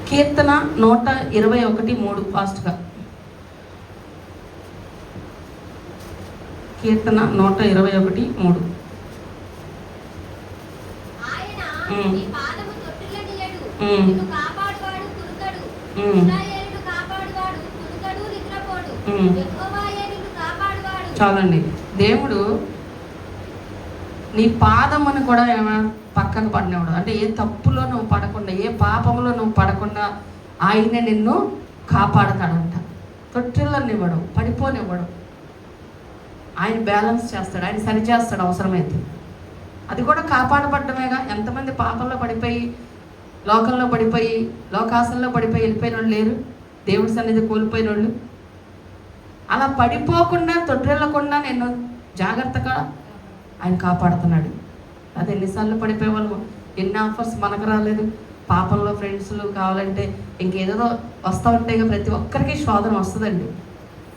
కీర్తన 121:3 ఫాస్ట్గా. కీర్తన 121:3. చాలండి. దేవుడు నీ పాదమును కూడా పక్కన పడినవాడు. అంటే ఏ తప్పులో నువ్వు పడకుండా, ఏ పాపంలో నువ్వు పడకుండా ఆయనే నిన్ను కాపాడతాడంట. తొట్టిల్లనివ్వడు, పడిపోనివ్వడు. ఆయన బ్యాలెన్స్ చేస్తాడు, ఆయన సరిచేస్తాడు అవసరమైతే. అది కూడా కాపాడబడ్డమేగా. ఎంతమంది పాపంలో పడిపోయి, లోకంలో పడిపోయి, లోకాసంలో పడిపోయి వెళ్ళిపోయిన వాళ్ళు లేరు? దేవుడి సన్నిధి కోల్పోయిన వాళ్ళు. అలా పడిపోకుండా, తొట్టిల్లకుండా నిన్ను జాగ్రత్తగా ఆయన కాపాడుతున్నాడు. అది ఎన్నిసార్లు పడిపోయే వాళ్ళము, ఎన్ని ఆఫర్స్ మనకు రాలేదు. పాపంలో ఫ్రెండ్స్లు కావాలంటే ఇంకేదో వస్తూ ఉంటాయి. ప్రతి ఒక్కరికి శోధన వస్తుందండి.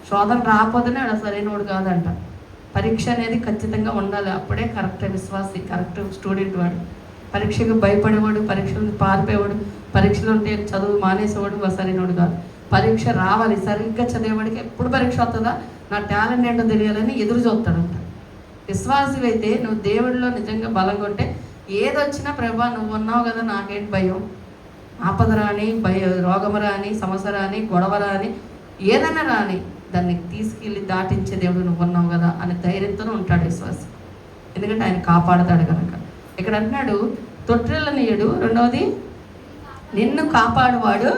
శోధన రాకపోతేనే వాడు సరైనవాడు కాదంట. పరీక్ష అనేది ఖచ్చితంగా ఉండాలి. అప్పుడే కరెక్ట్ విశ్వాసి, కరెక్ట్ స్టూడెంట్. వాడు పరీక్షకు భయపడేవాడు, పరీక్షలు పారిపోయేవాడు, పరీక్షలు ఉంటే చదువు మానేసేవాడు సరైనవాడు కాదు. పరీక్ష రావాలి, సరిగ్గా చదివేవాడికి ఎప్పుడు పరీక్ష వస్తుందా, నా టాలెంట్ ఏంటో తెలియాలని ఎదురు చూస్తాడంట. విశ్వాసి అయితే నువ్వు దేవుడిలో నిజంగా బలంగా ఉంటే ఏదొచ్చినా ప్రభా నువ్వు ఉన్నావు కదా, నాకేంటి భయం, ఆపద రాని, రోగం రాని, సమస్య రాని, గొడవ రాని, ఏదైనా రాని దాన్ని తీసుకెళ్ళి దాటించే దేవుడు నువ్వు ఉన్నావు కదా అనే ధైర్యంతోనే ఉంటాడు విశ్వాసి. ఎందుకంటే ఆయన కాపాడతాడు కనుక. ఇక్కడ అంటున్నాడు తొట్టిల్లనియడు. రెండవది నిన్ను కాపాడువాడు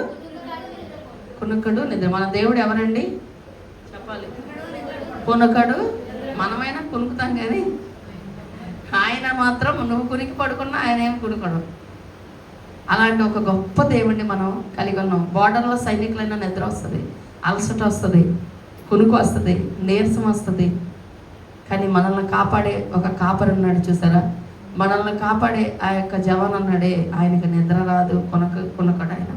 కునుకడు నిద్ర. మన దేవుడు ఎవరండి చెప్పాలి? కునుకడు. మనమైనా కునుకుతాం కానీ ఆయన మాత్రం నువ్వు కునికి పడుకున్నా ఆయన ఏం కునుకడు. అలాంటి ఒక గొప్ప దేవుడిని మనం కలిగి ఉన్నాం. బోర్డర్లో సైనికులైనా నిద్ర వస్తుంది, అలసట వస్తుంది, కునుకు వస్తుంది, నీరసం వస్తుంది. కానీ మనల్ని కాపాడే ఒక కాపరి ఉన్నాడు చూసారా? మనల్ని కాపాడే ఆ యొక్క జవాన్ అన్నాడే, ఆయనకు నిద్ర రాదు, కునకడు. ఆయన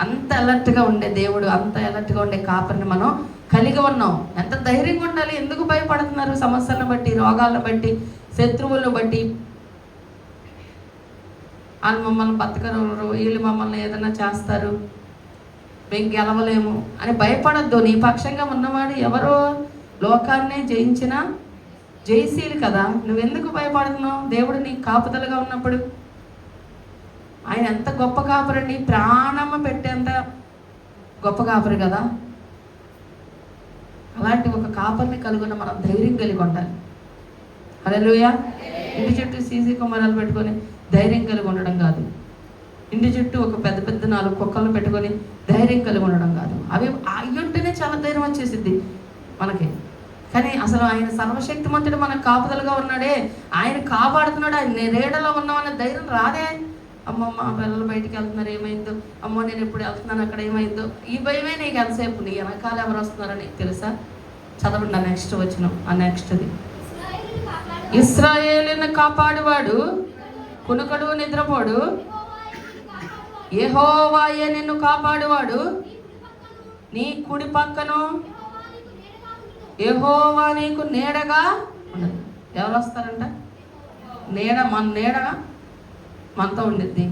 అంత అలర్ట్గా ఉండే దేవుడు, అంత అలర్ట్గా ఉండే కాపరిని మనం కలిగి ఉన్నాం. ఎంత ధైర్యంగా ఉండాలి. ఎందుకు భయపడుతున్నారు? సమస్యలను బట్టి, రోగాలను బట్టి, శత్రువులను బట్టి. వాళ్ళు మమ్మల్ని బతకరు, వీళ్ళు మమ్మల్ని ఏదైనా చేస్తారు, మేము గెలవలేము అని భయపడద్దు. నీ పక్షంగా ఉన్నవాడు ఎవరో లోకాన్నే జయించిన జయశీలు కదా. నువ్వెందుకు భయపడుతున్నావు? దేవుడు నీ కాపుదలుగా ఉన్నప్పుడు. ఆయన ఎంత గొప్ప కాపరండి, ప్రాణమ్మ పెట్టేంత గొప్ప కాపరి కదా. అలాంటి ఒక కాపరిని కలుగున్న మనం ధైర్యం కలిగి ఉండాలి. హల్లెలూయా. ఇంటి చుట్టూ సీసీ కెమెరాలు పెట్టుకొని ధైర్యం కలిగి ఉండడం కాదు. ఇంటి చుట్టూ ఒక పెద్ద పెద్ద 4 కుక్కలను పెట్టుకొని ధైర్యం కలిగి ఉండడం కాదు. అవి అయ్యుంటేనే చాలా ధైర్యం వచ్చేసిద్ది మనకి. కానీ అసలు ఆయన సర్వశక్తిమంతుడు మనకు కాపుదలుగా ఉన్నాడే, ఆయన కాపాడుతున్నాడు, ఆయన నీడలో ఉన్నామనే ధైర్యం రాదే. అమ్మో మా పిల్లలు బయటికి వెళ్తున్నారు, ఏమైందో, అమ్మో నేను ఎప్పుడు వెళ్తున్నాను అక్కడ ఏమైందో, ఈ భయమే నీకు ఎంతసేపు. నీ వెనకాల ఎవరు వస్తున్నారో నీకు తెలుసా? చదవండి నెక్స్ట్ వచ్చిన ఆ నెక్స్ట్ది. ఇశ్రాయేలును కాపాడువాడు కునుకడు నిద్రపోడు, యెహోవాయే నిన్ను కాపాడువాడు నీ కుడి పక్కను, యెహోవా నీకు నీడగా ఉండదు. ఎవరు వస్తారంట? నీడ, మన నీడగా మనతో ఉండిద్ది.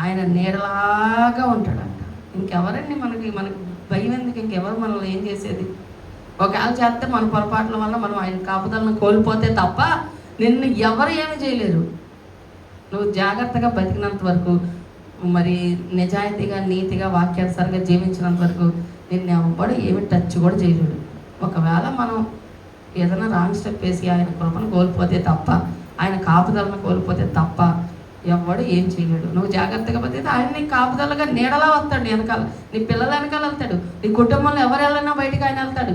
ఆయన నీడలాగా ఉంటాడంట. ఇంకెవరండి మనకి భయం ఎందుకు? ఇంకెవరు మనల్ని ఏం చేసేది? ఒకవేళ చేస్తే మన పొరపాట్ల వల్ల మనం ఆయన కాపుదలను కోల్పోతే తప్ప నిన్ను ఎవరు ఏమి చేయలేరు. నువ్వు జాగ్రత్తగా బతికినంత వరకు, మరి నిజాయితీగా, నీతిగా, వాక్యానుసారంగా జీవించినంత వరకు నిన్ను ఎవ్వడు ఏమి టచ్ కూడా చేయలేడు. ఒకవేళ మనం ఏదైనా రాంగ్ స్టెప్ వేసి ఆయన కృపను కోల్పోతే తప్ప, ఆయన కాపుదలను కోల్పోతే తప్ప ఎవడు ఏం చేయలేడు. నువ్వు జాగ్రత్తగా బతికితే ఆయన నీ కాపుదలుగా నీడలా వస్తాడు. వెనకాల నీ పిల్లల వెనకాల వెళ్తాడు. నీ కుటుంబంలో ఎవరు వెళ్ళినా బయటికి ఆయన వెళ్తాడు.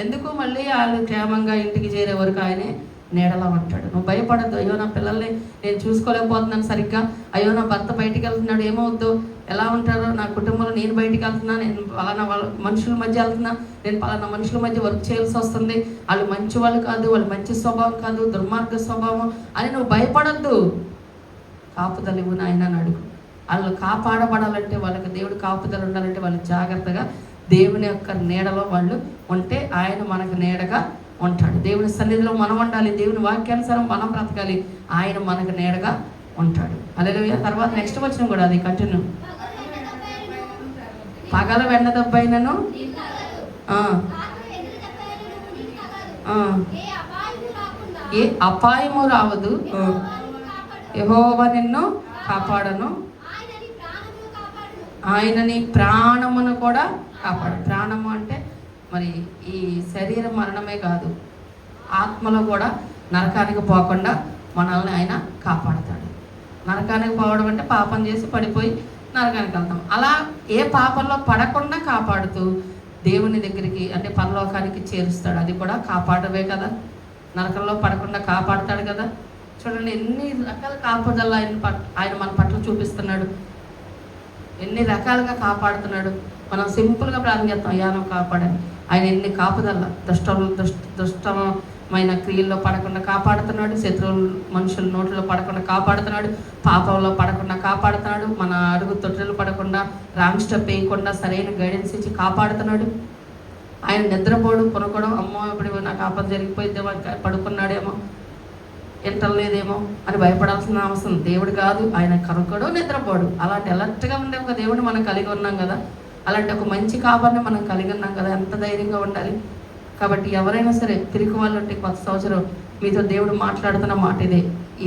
ఎందుకు? మళ్ళీ వాళ్ళు క్షేమంగా ఇంటికి చేరే వరకు ఆయనే నీడలా ఉంటాడు. నువ్వు భయపడద్దు. అయ్యో నా పిల్లల్ని నేను చూసుకోలేకపోతున్నాను సరిగ్గా, అయ్యో నా భర్త బయటికి వెళ్తున్నాడు, ఏమవుద్దు, ఎలా ఉంటారో, నా కుటుంబంలో నేను బయటికి వెళ్తున్నా, నేను పలానా మనుషుల మధ్య వెళ్తున్నా, నేను పలానా మనుషుల మధ్య వర్క్ చేయాల్సి వస్తుంది, వాళ్ళు మంచి వాళ్ళు కాదు, వాళ్ళు మంచి స్వభావం కాదు, దుర్మార్గ స్వభావం అని నువ్వు భయపడద్దు. కాపుదల ఇవ్వు నాయన అని అడుగు. వాళ్ళు కాపాడబడాలంటే, వాళ్ళకి దేవుడు కాపుదల ఉండాలంటే వాళ్ళు జాగ్రత్తగా దేవుని యొక్క నీడలో వాళ్ళు ఉంటే ఆయన మనకు నీడగా ఉంటాడు. దేవుని సన్నిధిలో మనం ఉండాలి, దేవుని వాక్యానుసారం మనం బ్రతకాలి, ఆయన మనకు నీడగా ఉంటాడు. హల్లెలూయా. తర్వాత నెక్స్ట్ వచనం కూడా అది కంటిన్యూ. పగల వెన్న దెబ్బైనను ఏ అపాయము రావదు, యెహోవా నిన్ను కాపాడను, ఆయన నీ ప్రాణమును కూడా కాపాడు. ప్రాణము అంటే మరి ఈ శరీర మరణమే కాదు, ఆత్మలో కూడా నరకానికి పోకుండా మనల్ని ఆయన కాపాడుతాడు. నరకానికి పోవడం అంటే పాపం చేసి పడిపోయి నరకానికి వెళ్తాం. అలా ఏ పాపంలో పడకుండా కాపాడుతూ దేవుని దగ్గరికి అంటే పరలోకానికి చేరుస్తాడు. అది కూడా కాపాడవే కదా, నరకంలో పడకుండా కాపాడుతాడు కదా. చూడండి ఎన్ని రకాల కాపాడలు ఆయన మన పట్ల చూపిస్తున్నాడు, ఎన్ని రకాలుగా కాపాడుతున్నాడు. మనం సింపుల్గా ప్రార్థన చేస్తాం, యానం కాపాడని. ఆయన ఎన్ని కాపుదల దుష్టమైన క్రియల్లో పడకుండా కాపాడుతున్నాడు, శత్రువులు మనుషుల నోట్లో పడకుండా కాపాడుతున్నాడు, పాపంలో పడకుండా కాపాడుతున్నాడు, మన అడుగు తొట్టెలు పడకుండా రాంగ్ స్టెప్ వేయకుండా సరైన గైడెన్స్ ఇచ్చి కాపాడుతున్నాడు. ఆయన నిద్రపోడు కొనుక్కోవడం, అమ్మో ఇప్పుడు నాకు ఆపద జరిగిపోయిద్దేమో, పడుకున్నాడేమో, ఎంటలేదేమో అని భయపడాల్సిన అవసరం దేవుడు కాదు. ఆయన కనుక్కోడు, నిద్రపోడు. అలాంటి అలర్ట్గా ఉండే ఒక దేవుడిని మనం కలిగి ఉన్నాం కదా, అలాంటి ఒక మంచి కాపాడిని మనం కలిగి ఉన్నాం కదా, ఎంత ధైర్యంగా ఉండాలి. కాబట్టి ఎవరైనా సరే తిరిగి వాళ్ళు కొత్త సంవత్సరం మీతో దేవుడు మాట్లాడుతున్న మాట ఇదే,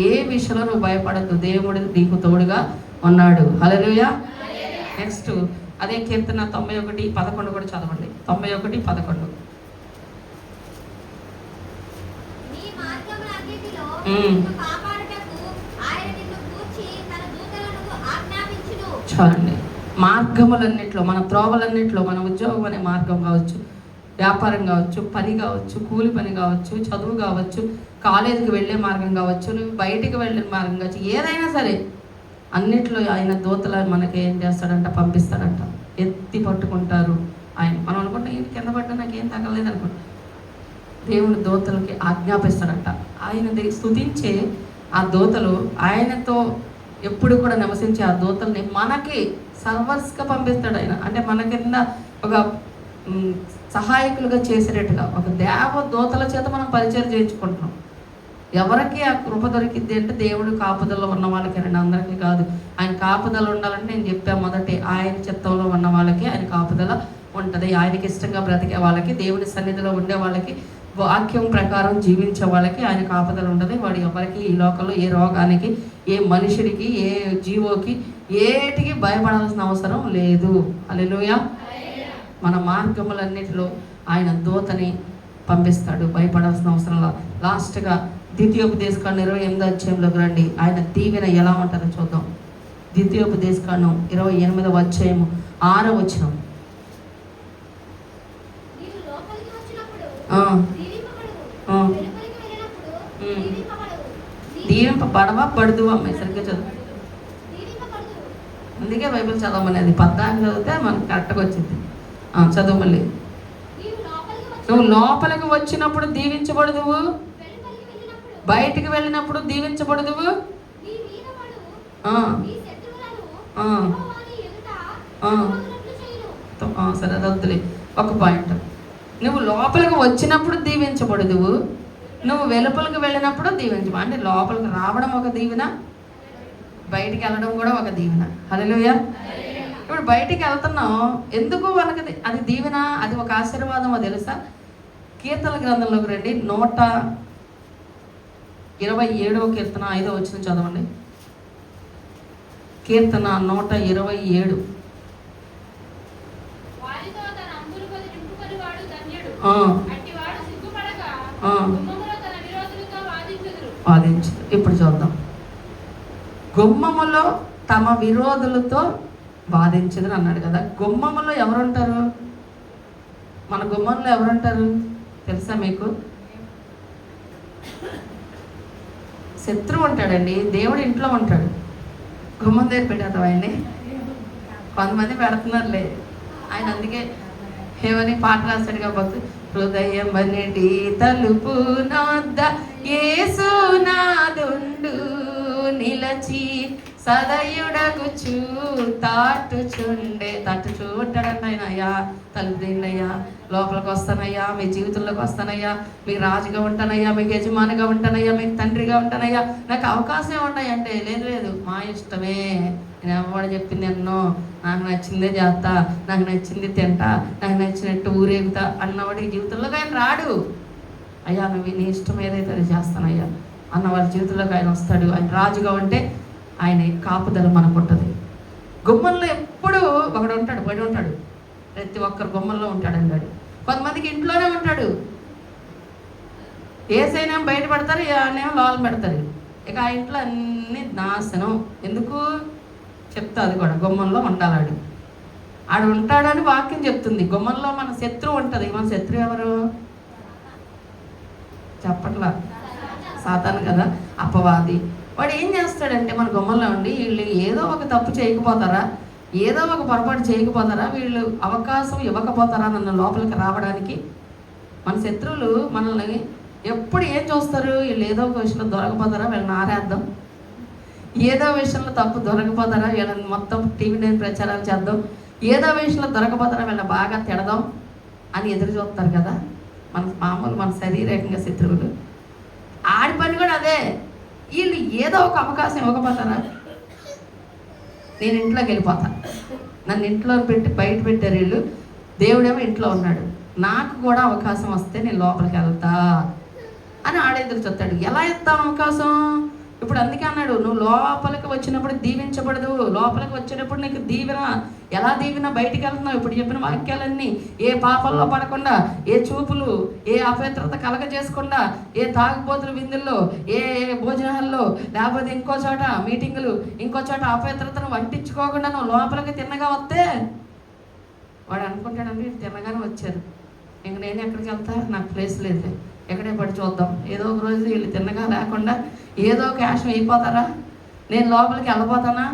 ఏ విషయంలో నువ్వు భయపడద్దు, దేవుడు నీకు తోడుగా ఉన్నాడు. హల్లెలూయా. నెక్స్ట్ అదే కీర్తన 91:11 కూడా చదవండి. 91:11. చూడండి, మార్గములన్నిట్లో, మన త్రోవలన్నిట్లో, మన ఉద్యోగం అనే మార్గం కావచ్చు, వ్యాపారం కావచ్చు, పని కావచ్చు, కూలి పని కావచ్చు, చదువు కావచ్చు, కాలేజీకి వెళ్ళే మార్గం కావచ్చు, నువ్వు బయటికి వెళ్ళే మార్గం కావచ్చు, ఏదైనా సరే అన్నిట్లో ఆయన దూతలు మనకి ఏం చేస్తాడంట, పంపిస్తాడంట. ఎత్తి పట్టుకుంటారు ఆయన. మనం అనుకుంటే ఈయన కింద పడ్డా నాకేం తగలేదు అనుకుంటా, దేవుని దూతలకి ఆజ్ఞాపిస్తాడంట. ఆయన స్తుతించే ఆ దూతలు, ఆయనతో ఎప్పుడు కూడా నివసించే ఆ దూతల్ని మనకి సర్వర్స్గా పంపిస్తాడు ఆయన. అంటే మన కింద ఒక సహాయకులుగా చేసేటట్టుగా ఒక దేవ దూతల చేత మనం పరిచయం చేయించుకుంటున్నాం. ఎవరికి ఆ కృప దొరికింది అంటే దేవుడు కాపుదల్లో ఉన్న వాళ్ళకేనండి, అందరికీ కాదు. ఆయన కాపుదల ఉండాలంటే నేను చెప్పాను మొదటి, ఆయన చిత్తంలో ఉన్న వాళ్ళకి ఆయన కాపుదల ఉంటుంది. ఆయనకి ఇష్టంగా బ్రతికే వాళ్ళకి, దేవుని సన్నిధిలో ఉండే వాళ్ళకి, వాక్యం ప్రకారం జీవించే వాళ్ళకి ఆయన కాపుదల ఉంటుంది. వాడు ఎవరికి ఈ లోకంలో ఏ రోగానికి, ఏ మనుషుడికి, ఏ జీవోకి, ఏటికి భయపడాల్సిన అవసరం లేదు. హల్లెలూయా. మన మార్గములన్నిటిలో ఆయన దూతని పంపిస్తాడు, భయపడాల్సిన అవసరం లేదు. లాస్ట్గా ద్వితీయోపదేశకాండం 28వ రండి. ఆయన దీవెన ఎలా ఉంటుందో చూద్దాం. ద్వితీయోపదేశకాండం 28వ అధ్యాయము 6వ వచనం. దీవింపబడవా పడుదువా? అమ్మాయి సరిగ్గా చదువు. అందుకే బైబిల్ చదవమనేది 14 చదివితే మనకు కరెక్ట్గా వచ్చింది. చదువు మళ్ళీ. నువ్వు లోపలికి వచ్చినప్పుడు దీవించబడదువు, బయటికి వెళ్ళినప్పుడు దీవించబడదువు. సరే వద్దులే, ఒక పాయింట్. నువ్వు లోపలికి వచ్చినప్పుడు దీవించబడదువు, నువ్వు వెలుపలికి వెళ్ళినప్పుడు దీవించబడు. అంటే లోపలికి రావడం ఒక దీవెన, బయటికి వెళ్ళడం కూడా ఒక దీవెన. హల్లెలూయా. ఇప్పుడు బయటికి వెళ్తున్నాం ఎందుకు, వాళ్ళకి అది దీవెన, అది ఒక ఆశీర్వాదం. అది తెలుసా? కీర్తన గ్రంథంలోకి రండి. 127వ కీర్తన 5వ వచనం చదవండి. కీర్తన 127. వాదించు. ఇప్పుడు చూద్దాం. గుమ్మములో తమ విరోధులతో వాదించదని అన్నాడు కదా. గుమ్మములో ఎవరుంటారు? మన గుమ్మంలో ఎవరుంటారు తెలుసా మీకు? శత్రువు ఉంటాడండి. దేవుడు ఇంట్లో ఉంటాడు. గుమ్మం దగ్గర పెట్టేద్దాం ఆయన్ని. కొంతమంది పెడుతున్నారులే ఆయన. అందుకే ఏమని పాట రాస్తాడుగా భక్తుడు, హృదయం అనేది తలుపు నొద్ద యేసునాదుండు నిలచి సదయుడగుచు తట్టుచూ ఉంటాడంట ఆయన. అయ్యా తలుపు తీయండి అయ్యా, లోపలికి వస్తానయ్యా, మీ జీవితంలోకి వస్తానయ్యా, మీకు రాజుగా ఉంటానయ్యా, మీకు యజమానిగా ఉంటానయ్యా, మీకు తండ్రిగా ఉంటానయ్యా, నాకు అవకాశం ఉంటాయి అంటే లేదు, మా ఇష్టమే నేను ఎవడు చెప్పింది ఎన్నో, నాకు నచ్చిందే చేస్తా, నాకు నచ్చింది తింటా, నాకు నచ్చినట్టు ఊరేగుతా అన్నవాడి జీవితంలోకి ఆయన రాడు. అయ్యా నువ్వు నీ ఇష్టం ఏదైతే అది చేస్తానయ్యా అన్నవాడి జీవితంలోకి ఆయన వస్తాడు. ఆయన రాజుగా ఉంటే ఆయన కాపుదల మనకు ఉంటుంది. గుమ్మంలో ఎప్పుడు ఒకడు ఉంటాడు, పడి ఉంటాడు. ప్రతి ఒక్కరు గుమ్మంలో ఉంటాడండి వాడు. కొంతమందికి ఇంట్లోనే ఉంటాడు. ఏసైనా బయట పెడతారు, ఏమో లోపల పెడతారు. ఇక ఆ ఇంట్లో అన్నీ నాశనం. ఎందుకు చెప్తా, అది కూడా గుమ్మంలో ఉండాలి. ఆడు ఉంటాడని వాక్యం చెప్తుంది. గుమ్మంలో మన శత్రువు ఉంటుంది. మన శత్రువు ఎవరు చెప్పట్లా? సాతాను కదా, అపవాది. వాడు ఏం చేస్తాడంటే మన గుమ్మంలో ఉండి వీళ్ళు ఏదో ఒక తప్పు చేయకపోతారా, ఏదో ఒక పొరపాటు చేయకపోతారా, వీళ్ళు అవకాశం ఇవ్వకపోతారా నన్ను లోపలికి రావడానికి. మన శత్రువులు మనల్ని ఎప్పుడు ఏం చూస్తారు? వీళ్ళు ఏదో ఒక విషయంలో దొరకపోతారా, వీళ్ళని ఆరేద్దాం, ఏదో విషయంలో తప్పు దొరకపోతారా, వీళ్ళని మొత్తం టీవీ నేను ప్రచారాలు చేద్దాం, ఏదో విషయంలో దొరకపోతారా, వీళ్ళని బాగా తిడదాం అని ఎదురు చూస్తారు కదా మన శరీరకంగా శత్రువులు. ఆడి పని కూడా అదే. వీళ్ళు ఏదో ఒక అవకాశం ఇవ్వకపోతారా, నేను ఇంట్లోకి వెళ్ళిపోతాను, నన్ను ఇంట్లో పెట్టి బయట పెట్టారు వీళ్ళు, దేవుడేమో ఇంట్లో ఉన్నాడు, నాకు కూడా అవకాశం వస్తే నేను లోపలికి వెళ్తా అని ఆడెదురు చెప్తాడు. ఎలా ఇస్తాను అవకాశం? ఇప్పుడు అందుకే అన్నాడు, నువ్వు లోపలికి వచ్చినప్పుడు దీవించబడదు, లోపలికి వచ్చేటప్పుడు నీకు దీవెన. ఎలా దీవెన? బయటికి వెళ్తున్నావు. ఇప్పుడు చెప్పిన వాక్యాలన్నీ ఏ పాపంలో పడకుండా, ఏ చూపులు, ఏ అపవిత్రత కలగజేసుకుండా, ఏ తాగుబోతుల విందుల్లో, ఏ భోజనాల్లో, లేకపోతే ఇంకో చోట మీటింగులు, ఇంకో చోట అపవిత్రతను వంటించుకోకుండా నువ్వు లోపలికి తిన్నగా వస్తే వాడు అనుకుంటాడండి తిన్నగానే వచ్చారు, ఇంక నేను ఎక్కడికి వెళ్తా, నాకు ప్లేస్ లేదు, ఎక్కడే పడి చూద్దాం, ఏదో ఒక రోజు వీళ్ళు తిన్నగా లేకుండా ఏదో ఒక యాషం అయిపోతారా, నేను లోపలికి వెళ్ళిపోతానా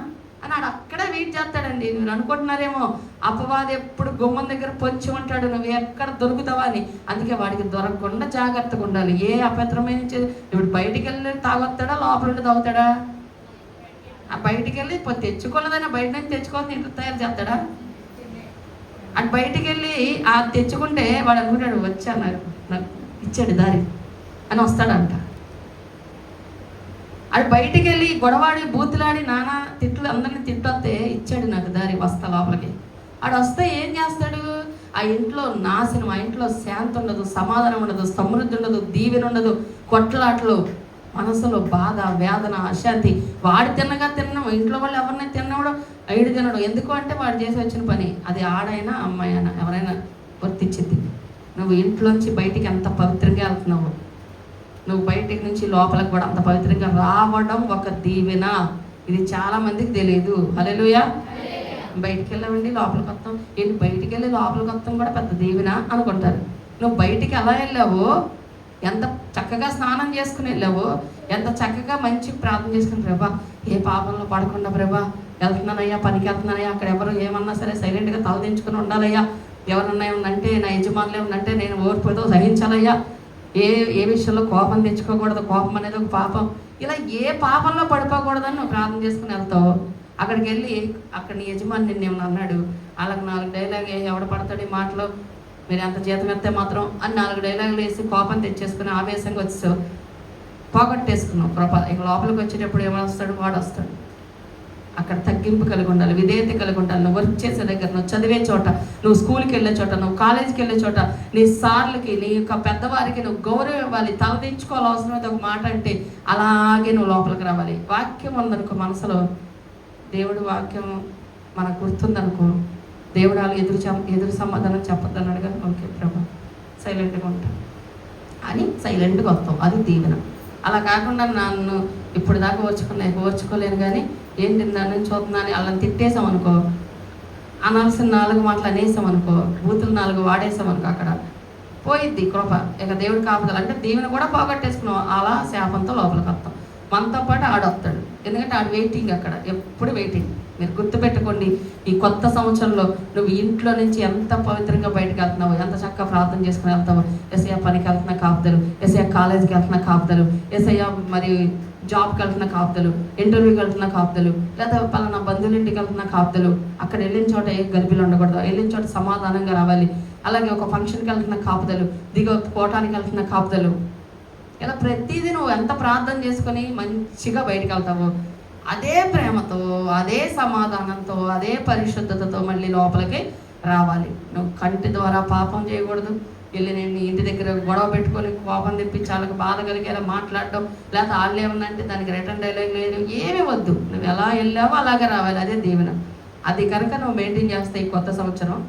అని ఆడు అక్కడే వెయిట్ చేస్తాడండి. మీరు అనుకుంటున్నారేమో అపవాది ఎప్పుడు గుమ్మం దగ్గర పొంచి ఉంటాడు, నువ్వు ఎక్కడ దొరుకుతావా అని. అందుకే వాడికి దొరకకుండా జాగ్రత్తగా ఉండాలి. ఏ అపవిత్రమైన ఇప్పుడు బయటికి వెళ్ళి తాగొస్తాడా, లోపల ఉండి తాగుతాడా? ఆ బయటికి వెళ్ళి తెచ్చుకున్నదైనా బయట నుంచి తెచ్చుకోవాలి, ఇంట్లో తయారు చేస్తాడా? అటు బయటికి వెళ్ళి ఆ తెచ్చుకుంటే వాడు అనుకుంటాడు, వచ్చా నాకు ఇచ్చాడు దారి అని వస్తాడంట. అది బయటికి వెళ్ళి గొడవాడి బూతులాడి నానా తిట్లు అందరినీ తిట్టొస్తే ఇచ్చాడు నాకు దారి, వస్తా లోపలికి. ఆడు వస్తే ఏం చేస్తాడు? ఆ ఇంట్లో నాశనం, ఆ ఇంట్లో శాంతి ఉండదు, సమాధానం ఉండదు, సమృద్ధి ఉండదు, దీవెన ఉండదు, కొట్లాట్లు, మనసులో బాధ, వేదన, అశాంతి. వాడు తిన్నాం, ఇంట్లో వాళ్ళు ఎవరినైనా తిన్నవాడు ఐడు తినడు. ఎందుకు అంటే వాడు చేసి వచ్చిన పని. అది ఆడైనా అమ్మాయి అయినా ఎవరైనా వర్తించింది. నువ్వు ఇంట్లోంచి బయటికి ఎంత పవిత్రంగా వెళ్తున్నావు, నువ్వు బయటికి నుంచి లోపలికి కూడా అంత పవిత్రంగా రావడం ఒక దీవెన. ఇది చాలా మందికి తెలియదు. హల్లెలూయా. బయటికి వెళ్ళామండి లోపలికి వస్తాం, ఏంటి బయటికి వెళ్ళి లోపలికి వస్తాం కూడా పెద్ద దీవెన అనుకుంటారు. నువ్వు బయటికి ఎలా వెళ్ళావో, ఎంత చక్కగా స్నానం చేసుకుని వెళ్ళావో, ఎంత చక్కగా మంచి ప్రార్థన చేసుకుని, ప్రభా ఏ పాపంలో పడకుండా ప్రభా వెళ్తున్నానయ్యా, పనికి వెళ్తున్నానయ్యా, అక్కడ ఎవరు ఏమన్నా సరే సైలెంట్గా తలదించుకుని ఉండాలయ్యా, ఎవరన్నా ఏమన్నంటే నా యజమానులు ఏమన్నంటే నేను ఓర్పుతో సహించాలయ్యా, ఏ విషయంలో కోపం తెచ్చుకోకూడదు, కోపం అనేది ఒక పాపం. ఇలా ఏ పాపంలో పడిపోకూడదని నువ్వు ప్రార్థన చేసుకుని వెళ్తావు. అక్కడికి వెళ్ళి అక్కడ నీ యజమాని నిన్ను ఏమన్నా అన్నాడు, వాళ్ళకి 4 డైలాగ్ ఎవడ పడతాడు ఈ మాటలో, మీరు ఎంత జీతం ఎత్తే మాత్రం అని 4 డైలాగులు వేసి కోపం తెచ్చేసుకుని ఆవేశంగా వచ్చేసావు, పోగొట్టేసుకున్నావు కృప. ఇక లోపలికి వచ్చేటప్పుడు ఏమొస్తాడు? వాడు వస్తాడు. అక్కడ తగ్గింపు కలిగి ఉండాలి, విధేయత కలిగి ఉండాలి. నువ్వు వర్క్ చేసే దగ్గర, నువ్వు చదివే చోట, నువ్వు స్కూల్కి వెళ్ళే చోట, నువ్వు కాలేజీకి వెళ్ళే చోట, నీ సార్లకి, నీ యొక్క పెద్దవారికి నువ్వు గౌరవం ఇవ్వాలి, తలదించుకోవాలి. అవసరమైతే ఒక మాట అంటే అలాగే నువ్వు లోపలికి రావాలి. వాక్యం ఉందనుకో మనసులో, దేవుడు వాక్యం మనకు గుర్తుందనుకో, దేవుడు వాళ్ళు ఎదురు సమాధానం చెప్పొద్దన్నాడుగా, ఓకే ప్రభా సైలెంట్గా ఉంటాం అని సైలెంట్గా వస్తాం. అది దీవెన. అలా కాకుండా నన్ను ఇప్పుడు దాకా ఓర్చుకోలేను కానీ ఏంటి నన్ను చూస్తున్నాను వాళ్ళని తిట్టేసామనుకో, అనాల్సిన 4 మాటలు అనేసామనుకో, బూతులు 4 వాడేసామనుకో, అక్కడ పోయిద్ది కృప. ఇక దేవుడు కాపుదల అంటే దీవెన కూడా పోగొట్టేసుకున్నాం. అలా శాపంతో లోపలికి వస్తాం. మనతో పాటు ఆడొస్తాడు, ఎందుకంటే ఆడు వెయిటింగ్, అక్కడ ఎప్పుడు వెయిటింగ్. మీరు గుర్తుపెట్టుకోండి, ఈ కొత్త సంవత్సరంలో నువ్వు ఇంట్లో నుంచి ఎంత పవిత్రంగా బయటకు వెళ్తున్నావు, ఎంత చక్కగా ప్రార్థన చేసుకుని వెళ్తావు. ఎస్ఐ పనికి వెళ్తున్న కాపుదలు, ఎస్ఐ కాలేజీకి వెళ్తున్న కాపుదలు, ఎస్ఐ మరి జాబ్కి వెళ్తున్న కాపుదలు, ఇంటర్వ్యూకి వెళ్తున్న కాపుదలు, లేదా పలానా బంధువుల ఇంటికి వెళ్తున్న కాపుదలు. అక్కడ వెళ్ళిన చోట ఏ గలిబిలు ఉండకూడదు, వెళ్ళిన చోట సమాధానంగా రావాలి. అలాగే ఒక ఫంక్షన్కి వెళ్తున్న కాపుదలు, కోటానికి వెళ్తున్న కాపుదలు. ఇలా ప్రతిదీ నువ్వు ఎంత ప్రార్థన చేసుకొని మంచిగా బయటకు వెళ్తావో అదే ప్రేమతో, అదే సమాధానంతో, అదే పరిశుద్ధతతో మళ్ళీ లోపలికి రావాలి. నువ్వు కంటి ద్వారా పాపం చేయకూడదు. వెళ్ళి నేను ఇంటి దగ్గర గొడవ పెట్టుకొని కోపం తెప్పించి వాళ్ళకి బాధ కలిగేలా మాట్లాడడం, లేకపోతే వాళ్ళు ఏమన్నంటే దానికి రిటర్న్ డైలాగ్ లేదు, ఏమీ వద్దు. నువ్వు ఎలా వెళ్ళావో అలాగే రావాలి. అదే దీవెన. అది కనుక నువ్వు మెయింటైన్ చేస్తే ఈ కొత్త సంవత్సరం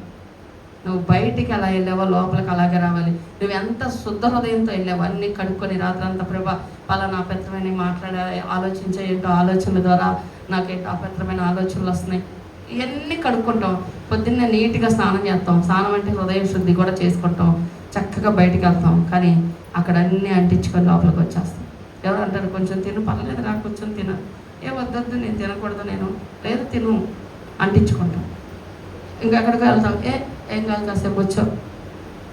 నువ్వు బయటికి ఎలా వెళ్ళావో లోపలికి అలాగే రావాలి. నువ్వు ఎంత శుద్ధ హృదయంతో వెళ్ళావు, అన్నీ కడుక్కొని రాత్రంతా ప్రభా పలానా అపవిత్రమైన మాట్లాడే ఆలోచించే ఏంటో ఆలోచనల ద్వారా నాకేంటో అపవిత్రమైన ఆలోచనలు వస్తున్నాయి, ఇవన్నీ కడుక్కుంటాం. పొద్దున్నే నీట్గా స్నానం చేస్తాం. స్నానం అంటే హృదయ శుద్ధి కూడా చేసుకుంటాం. చక్కగా బయటికి వెళ్తాం. కానీ అక్కడ అన్నీ అంటించుకొని లోపలికి వచ్చేస్తాం. ఎవరు అంటారు కొంచెం తిను, పర్లేదు రా కొంచెం తిన, ఏ వద్దొద్దు నేను తినకూడదు, నేను లేదు తిను, అంటించుకుంటాం. ఇంకెక్కడికి వెళ్తాం, ఏం కాదు కాసేపు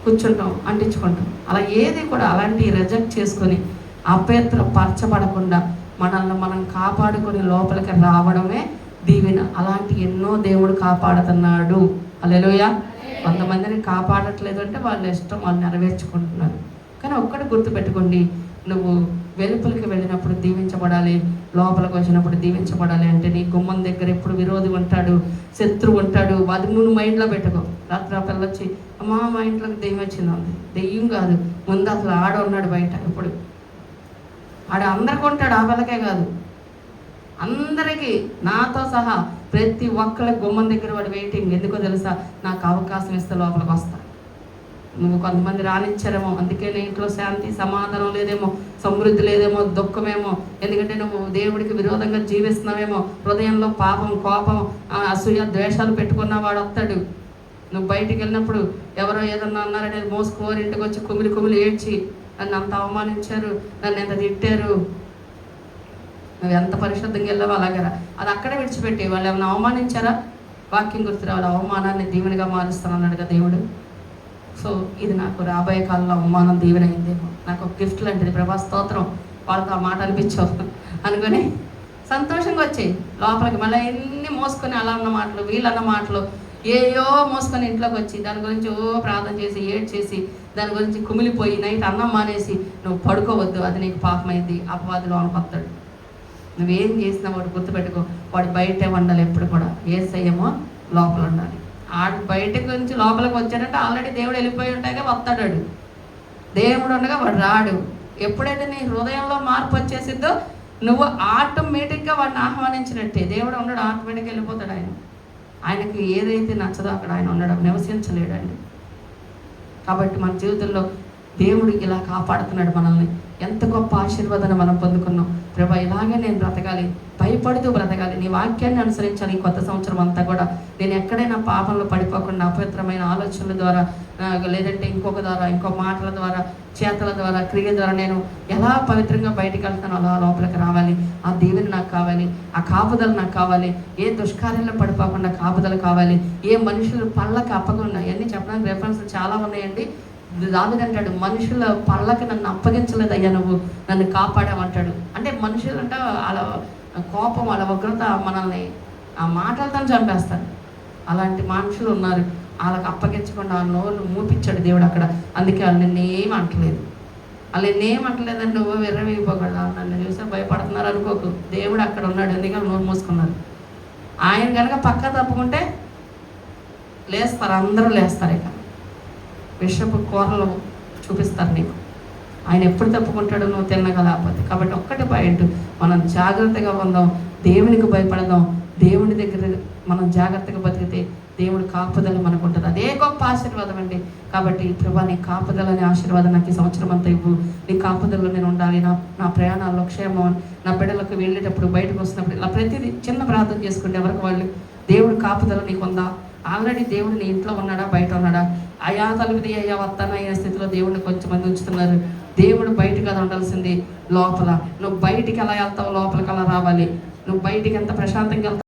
కూర్చుంటాం, అంటించుకుంటాం. అలా ఏది కూడా అలాంటివి రిజెక్ట్ చేసుకొని అపవిత్రపరచబడకుండా మనల్ని మనం కాపాడుకొని లోపలికి రావడమే దీవెన. అలాంటి ఎన్నో దేవుడు కాపాడుతున్నాడు. హల్లెలూయా. కొంతమందిని కాపాడట్లేదు అంటే వాళ్ళ ఇష్టం, వాళ్ళు నెరవేర్చుకుంటున్నారు. కానీ ఒక్కటి గుర్తుపెట్టుకోండి, నువ్వు వెలుపలికి వెళ్ళినప్పుడు దీవించబడాలి, లోపలికి వచ్చినప్పుడు దీవించబడాలి. అంటే నీ గుమ్మం దగ్గర ఎప్పుడు విరోధి ఉంటాడు, శత్రువు ఉంటాడు. అది నువ్వు మైండ్లో పెట్టుకో. రాత్రి ఆ పిల్ల వచ్చి అమ్మా మా ఇంట్లోకి దెయ్యం వచ్చింది. దెయ్యం కాదు, ముందు అసలు ఆడ ఉన్నాడు బయట. ఇప్పుడు ఆడ అందరికీ ఉంటాడు, ఆ పిల్లకే కాదు, అందరికీ, నాతో సహా ప్రతి ఒక్కళ్ళ గుమ్మం దగ్గర వాడు వెయిటింగ్. ఎందుకో తెలుసా? నాకు అవకాశం ఇస్తే లోపలికి వస్తా. నువ్వు కొంతమంది రానిచ్చారేమో, అందుకే నీ ఇంట్లో శాంతి సమాధానం లేదేమో, సమృద్ధి లేదేమో, దుఃఖమేమో. ఎందుకంటే నువ్వు దేవుడికి విరోధంగా జీవిస్తున్నావేమో. హృదయంలో పాపం, కోపం, అసూయ, ద్వేషాలు పెట్టుకున్న వాడు వస్తాడు. నువ్వు బయటికి వెళ్ళినప్పుడు ఎవరో ఏదన్నా అన్నారనేది మోసుకోరు, ఇంటికి వచ్చి కుమిలి కుమిలి ఏడ్చి నన్ను అంత అవమానించారు, నన్ను ఎంత తిట్టారు. నువ్వు ఎంత పరిశుద్ధంగా వెళ్ళావో అలాగే అది అక్కడే విడిచిపెట్టి. వాళ్ళు ఏమైనా అవమానించారా? వాక్యం గుర్తురా, వాళ్ళ అవమానాన్ని దీవెనగా మారుస్తానన్నాడు కదా దేవుడు. సో ఇది నాకు రాబోయే కాలంలో అవమానం దీవెన అయిందేమో, నాకు ఒక గిఫ్ట్ లాంటిది. ప్రభా స్తోత్రం, వాళ్ళతో ఆ మాట అనిపించావు అనుకొని సంతోషంగా వచ్చాయి లోపలికి. మళ్ళీ ఎన్ని మోసుకొని అలా అన్న మాటలు, వీళ్ళన్న మాటలు, ఏయో మోసుకొని ఇంట్లోకి వచ్చి దాని గురించి ప్రార్థన చేసి ఏడ్ చేసి దాని గురించి కుమిలిపోయి నైట్ అన్నం మానేసి నువ్వు పడుకోవద్దు, అది నీకు పాపమైంది, అపవాదిలో అనుకొస్తాడు. నువ్వేం చేసినా వాడు గుర్తుపెట్టుకో, వాడు బయటే ఉండాలి ఎప్పుడు కూడా. యేసయ్యేమో లోపల ఉండాలి. ఆడు బయటకు నుంచి లోపలికి వచ్చాడంటే ఆల్రెడీ దేవుడు వెళ్ళిపోయి ఉంటాయిగా వస్తాడు. దేవుడు ఉండగా వాడు రాడు. ఎప్పుడైతే నీ హృదయంలో మార్పు వచ్చేసిందో నువ్వు ఆటోమేటిక్గా వాడిని ఆహ్వానించినట్టే. దేవుడు ఉండడు, ఆటోమేటిక్గా వెళ్ళిపోతాడు. ఆయనకి ఏదైతే నచ్చదో అక్కడ ఆయన ఉండడం, నివసించలేడండి. కాబట్టి మన జీవితంలో దేవుడు ఇలా కాపాడుతున్నాడు మనల్ని. ఎంత గొప్ప ఆశీర్వాదాన్ని మనం పొందుకున్నాం. ప్రభా ఇలాగే నేను బ్రతకాలి, భయపడుతూ బ్రతకాలి, నీ వాక్యాన్ని అనుసరించాలి. ఈ కొత్త సంవత్సరం అంతా కూడా నేను ఎక్కడైనా పాపంలో పడిపోకుండా అపవిత్రమైన ఆలోచనల ద్వారా, లేదంటే ఇంకొక ద్వారా, ఇంకో మాటల ద్వారా, చేతల ద్వారా, క్రియ ద్వారా నేను ఎలా పవిత్రంగా బయటికి వెళ్తానో అలా లోపలికి రావాలి. ఆ దీవెన నాకు కావాలి, ఆ కాపుదల నాకు కావాలి. ఏ దుష్కార్యంలో పడిపోకుండా కాపుదల కావాలి. ఏ మనుషులు పళ్ళకి అప్పకుండా, ఇవన్నీ చెప్పడానికి రెఫరెన్స్ చాలా ఉన్నాయండి. దావీదు అంటాడు, మనుషుల పళ్ళకి నన్ను అప్పగించలేదయ్యా, నువ్వు నన్ను కాపాడావంటాడు. అంటే మనుషులు అంటే వాళ్ళ కోపం, వాళ్ళ ఉగ్రత మనల్ని ఆ మాటలతో చంపేస్తారు. అలాంటి మనుషులు ఉన్నారు. వాళ్ళకి అప్పగించకుండా ఆ నోరు మూపించాడు దేవుడు అక్కడ. అందుకే వాళ్ళు నిన్నేం అంటలేదు. వాళ్ళు నిన్నేం అంటలేదని నువ్వు విర్రవీగిపోకూడదు. నన్ను చూస్తే భయపడుతున్నారు అనుకోకు, దేవుడు అక్కడ ఉన్నాడు. ఎందుకంటే నోరు మూసుకున్నారు. ఆయన కనుక పక్క తప్పుకుంటే లేస్తారు, అందరూ లేస్తారు. ఇక విషపు కూరలు చూపిస్తారు నీకు. ఆయన ఎప్పుడు తప్పుకుంటాడో నువ్వు తినగలకపోతే. కాబట్టి ఒక్కటి పాయింట్, మనం జాగ్రత్తగా ఉందాం, దేవునికి భయపడదాం. దేవుని దగ్గర మనం జాగ్రత్తగా బతికితే దేవుడు కాపుదల మనకు ఉంటుంది. అదే గొప్ప ఆశీర్వాదం అండి. కాబట్టి ప్రభా నీ కాపుదల అనే ఆశీర్వాదం నాకు ఈ సంవత్సరం అంతా ఇవ్వు. నీ కాపుదలలో నేను ఉండాలి. నా ప్రయాణాల్లో క్షేమం, నా బిడ్డలకు వెళ్ళేటప్పుడు, బయటకు వస్తున్నప్పుడు, ఇలా ప్రతిదీ చిన్న ప్రార్థన చేసుకుంటే ఎవరికి వాళ్ళు దేవుడు కాపుదల నీకుందా? ఆల్రెడీ దేవుడు నీ ఇంట్లో ఉన్నాడా, బయట ఉన్నాడా? అయా తలుపుది అయ్యా వస్తాను అయ్యే స్థితిలో దేవుడిని కొంచెం మంది ఉంచుతున్నారు. దేవుడు బయట కదా ఉండాల్సింది, లోపల. నువ్వు బయటికి ఎలా వెళ్తావు, లోపలికి అలా రావాలి. నువ్వు బయటికి ఎంత ప్రశాంతంగా వెళ్తావు.